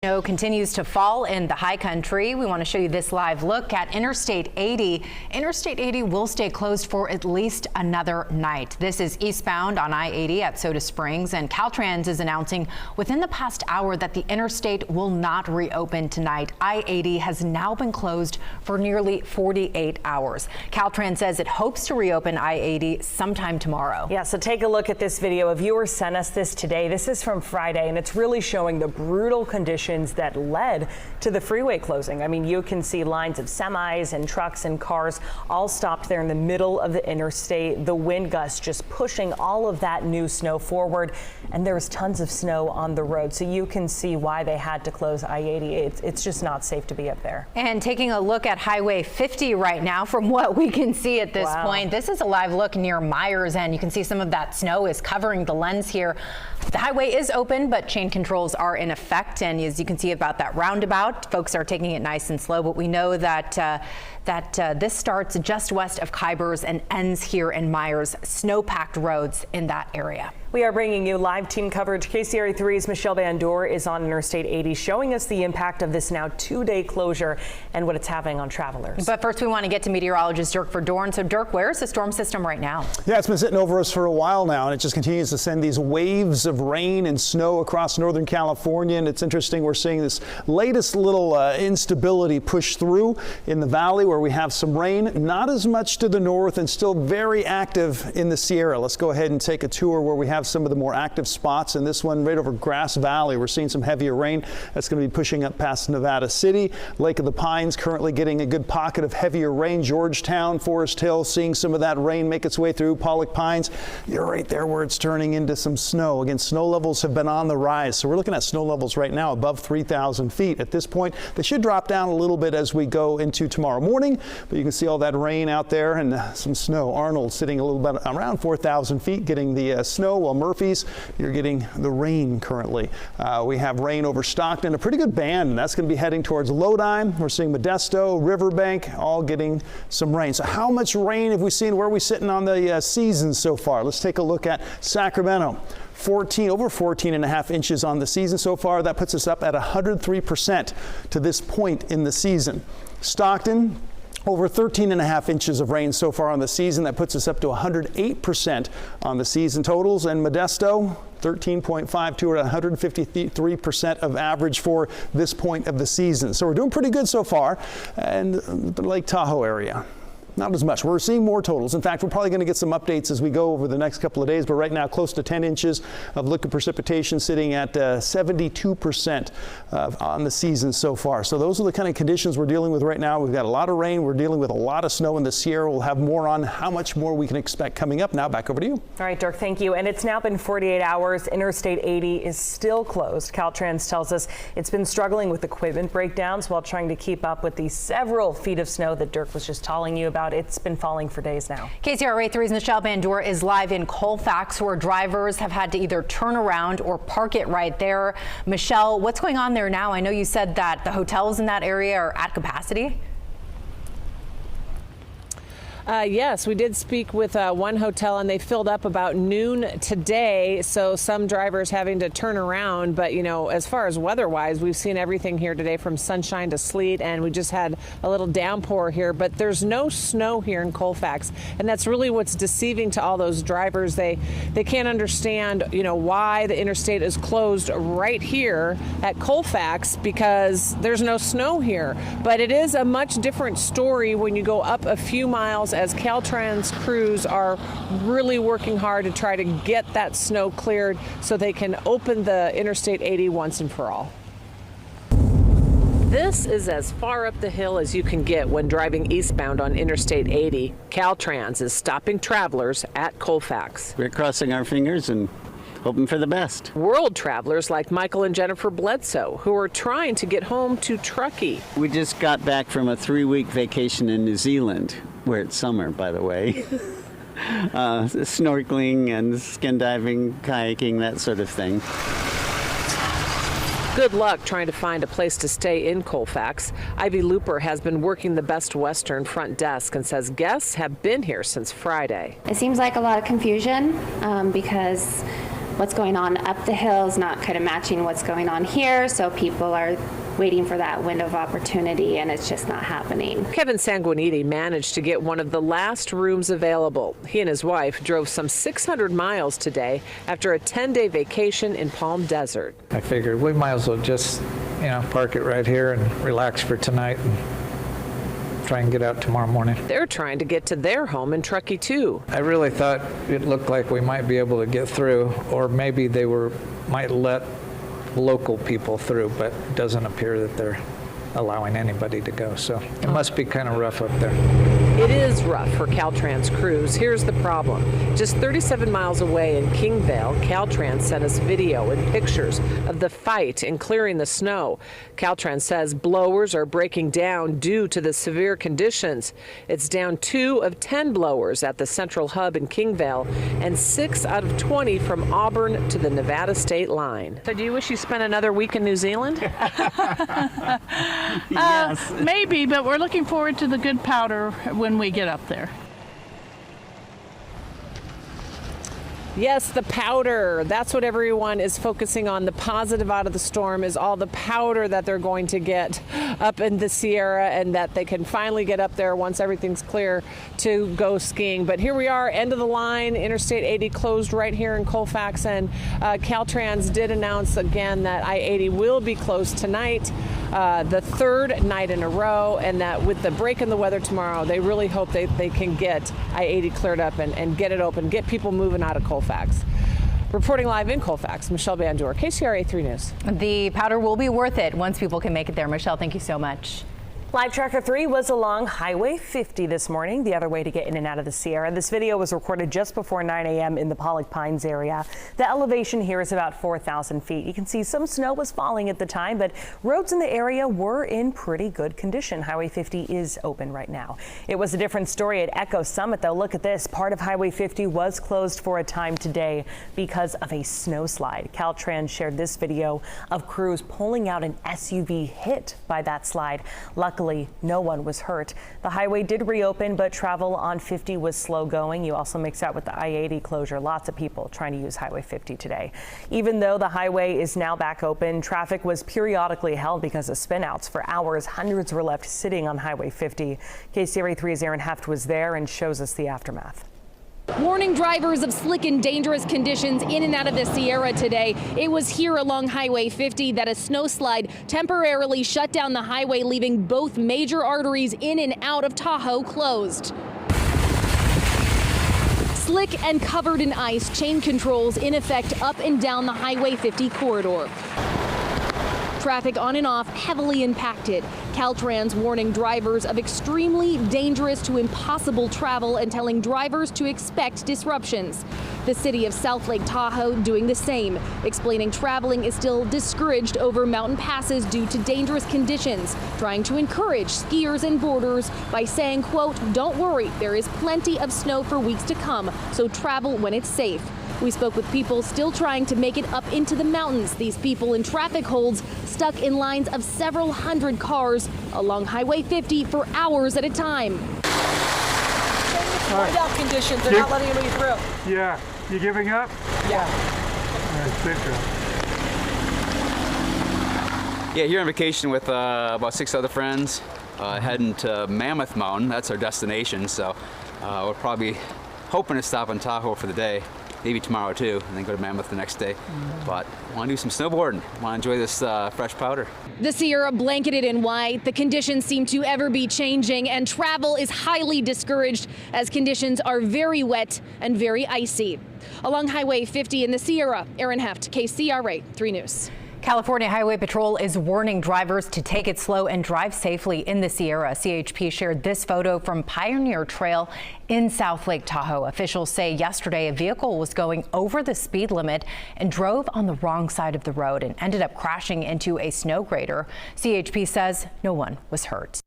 Snow continues to fall in the high country. We want to show you this live look at Interstate 80. Interstate 80 will stay closed for at least another night. This is eastbound on I-80 at Soda Springs, and Caltrans is announcing within the past hour that the interstate will not reopen tonight. I-80 has now been closed for nearly 48 hours. Caltrans says it hopes to reopen I-80 sometime tomorrow. Yeah, so take a look at this video. A viewer sent us this today. This is from Friday, and it's really showing the brutal conditions that led to the freeway closing. I mean, you can see lines of semis and trucks and cars all stopped there in the middle of the interstate. The wind gusts just pushing all of that new snow forward, and there was tons of snow on the road. So you can see why they had to close I-80. It's just not safe to be up there. And taking a look at Highway 50 right now, from what we can see at this point, this is a live look near Myers, and you can see some of that snow is covering the lens here. The highway is open, but chain controls are in effect, and as you can see about that roundabout, folks are taking it nice and slow, but we know that this starts just west of Kybers and ends here in Myers, snow-packed roads in that area. We are bringing you live team coverage. KCRA 3's Michelle Van Door is on Interstate 80 showing us the impact of this now 2-day closure and what it's having on travelers. But first we want to get to meteorologist Dirk Verdorn. So Dirk, where is the storm system right now? Yeah, it's been sitting over us for a while now, and it just continues to send these waves of rain and snow across Northern California. And it's interesting, we're seeing this latest little instability push through in the valley where we have some rain, not as much to the north, and still very active in the Sierra. Let's go ahead and take a tour where we have some of the more active spots. In this one right over Grass Valley, we're seeing some heavier rain that's going to be pushing up past Nevada City. Lake of the Pines currently getting a good pocket of heavier rain. Georgetown, Forest Hill, seeing some of that rain make its way through. Pollock Pines, you're right there where it's turning into some snow. Again, snow levels have been on the rise, so we're looking at snow levels right now above 3,000 feet. At this point, they should drop down a little bit as we go into tomorrow morning, but you can see all that rain out there and some snow. Arnold sitting a little bit around 4,000 feet getting the snow, while Murphy's, you're getting the rain currently. We have rain over Stockton, a pretty good band, and that's going to be heading towards Lodi. We're seeing Modesto, Riverbank, all getting some rain. So how much rain have we seen? Where are we sitting on the season so far? Let's take a look at Sacramento. Over 14 and a half inches on the season so far. That puts us up at 103% to this point in the season. Stockton, over 13 and a half inches of rain so far on the season. That puts us up to 108% on the season totals. And Modesto, 13.52 or 153% of average for this point of the season. So we're doing pretty good so far. And the Lake Tahoe area, not as much. We're seeing more totals. In fact, we're probably going to get some updates as we go over the next couple of days, but right now close to 10 inches of liquid precipitation, sitting at 72% on the season so far. So those are the kind of conditions we're dealing with right now. We've got a lot of rain. We're dealing with a lot of snow in the Sierra. We'll have more on how much more we can expect coming up. Now back over to you. All right, Dirk, thank you. And it's now been 48 hours. Interstate 80 is still closed. Caltrans tells us it's been struggling with equipment breakdowns while trying to keep up with the several feet of snow that Dirk was just telling you about. It's been falling for days now. KCRA 3's Michelle Van Door is live in Colfax, where drivers have had to either turn around or park it right there. Michelle, what's going on there now? I know you said that the hotels in that area are at capacity. Yes, we did speak with one hotel, and they filled up about noon today. So some drivers having to turn around. But, you know, as far as weather-wise, we've seen everything here today from sunshine to sleet, and we just had a little downpour here. But there's no snow here in Colfax, and that's really what's deceiving to all those drivers. They can't understand, you know, why the interstate is closed right here at Colfax, because there's no snow here. But it is a much different story when you go up a few miles, as Caltrans crews are really working hard to try to get that snow cleared so they can open the Interstate 80 once and for all. This is as far up the hill as you can get when driving eastbound on Interstate 80. Caltrans is stopping travelers at Colfax. We're crossing our fingers and hoping for the best. World travelers like Michael and Jennifer Bledsoe, who are trying to get home to Truckee. We just got back from a 3-week vacation in New Zealand, where it's summer, by the way. Snorkeling and skin diving, kayaking, that sort of thing. Good luck trying to find a place to stay in Colfax. Ivy Looper has been working the Best Western front desk and says guests have been here since Friday. It seems like a lot of confusion because what's going on up the hill is not kind of matching what's going on here. So people are waiting for that window of opportunity, and it's just not happening. Kevin Sanguiniti managed to get one of the last rooms available. He and his wife drove some 600 miles today after a 10-day vacation in Palm Desert. I figured we might as well just, park it right here and relax for tonight and try and get out tomorrow morning. They're trying to get to their home in Truckee, too. I really thought it looked like we might be able to get through, or maybe they might let local people through, but it doesn't appear that they're allowing anybody to go. So it must be kind of rough up there. It is rough for Caltrans crews. Here's the problem. Just 37 miles away in Kingvale, Caltrans sent us video and pictures of the fight in clearing the snow. Caltrans says blowers are breaking down due to the severe conditions. It's down 2 of 10 blowers at the central hub in Kingvale and 6 out of 20 from Auburn to the Nevada state line. So do you wish you spent another week in New Zealand? Yes. Maybe, but we're looking forward to the good powder when we get up there. Yes, the powder. That's what everyone is focusing on. The positive out of the storm is all the powder that they're going to get up in the Sierra, and that they can finally get up there once everything's clear to go skiing. But here we are, end of the line. Interstate 80 closed right here in Colfax, and Caltrans did announce again that I-80 will be closed tonight, the 3rd night in a row, and that with the break in the weather tomorrow, they really hope they can get I-80 cleared up and get it open, get people moving out of Colfax. Reporting live in Colfax, Michelle Bandor, KCRA 3 News. The powder will be worth it once people can make it there. Michelle, thank you so much. Live Tracker 3 was along Highway 50 this morning, the other way to get in and out of the Sierra. This video was recorded just before 9 a.m. in the Pollock Pines area. The elevation here is about 4,000 feet. You can see some snow was falling at the time, but roads in the area were in pretty good condition. Highway 50 is open right now. It was a different story at Echo Summit, though. Look at this. Part of Highway 50 was closed for a time today because of a snowslide. Caltrans shared this video of crews pulling out an SUV hit by that slide. Luckily, no one was hurt. The highway did reopen, but travel on 50 was slow going. You also mix that with the I-80 closure. Lots of people trying to use Highway 50 today. Even though the highway is now back open, traffic was periodically held because of spinouts. For hours, hundreds were left sitting on Highway 50. KCRA 3's Aaron Heft was there and shows us the aftermath. Warning drivers of slick and dangerous conditions in and out of the Sierra today. It was here along Highway 50 that a snowslide temporarily shut down the highway, leaving both major arteries in and out of Tahoe closed. Slick and covered in ice, chain controls in effect up and down the Highway 50 corridor. Traffic on and off heavily impacted. Caltrans warning drivers of extremely dangerous to impossible travel and telling drivers to expect disruptions. The city of South Lake Tahoe doing the same, explaining traveling is still discouraged over mountain passes due to dangerous conditions, trying to encourage skiers and boarders by saying, quote, "Don't worry, there is plenty of snow for weeks to come, so travel when it's safe." We spoke with people still trying to make it up into the mountains. These people in traffic holds stuck in lines of several hundred cars along Highway 50 for hours at a time. Find out conditions. They're not letting anybody through. Yeah. You giving up? Yeah. Yeah, here on vacation with about 6 other friends, heading to Mammoth Mountain. That's our destination, so we're probably hoping to stop in Tahoe for the day. Maybe tomorrow too, and then go to Mammoth the next day. But want to do some snowboarding. Want to enjoy this fresh powder. The Sierra blanketed in white. The conditions seem to ever be changing, and travel is highly discouraged as conditions are very wet and very icy. Along Highway 50 in the Sierra, Aaron Heft, KCRA 3 News. California Highway Patrol is warning drivers to take it slow and drive safely in the Sierra. CHP shared this photo from Pioneer Trail in South Lake Tahoe. Officials say yesterday a vehicle was going over the speed limit and drove on the wrong side of the road and ended up crashing into a snow grader. CHP says no one was hurt.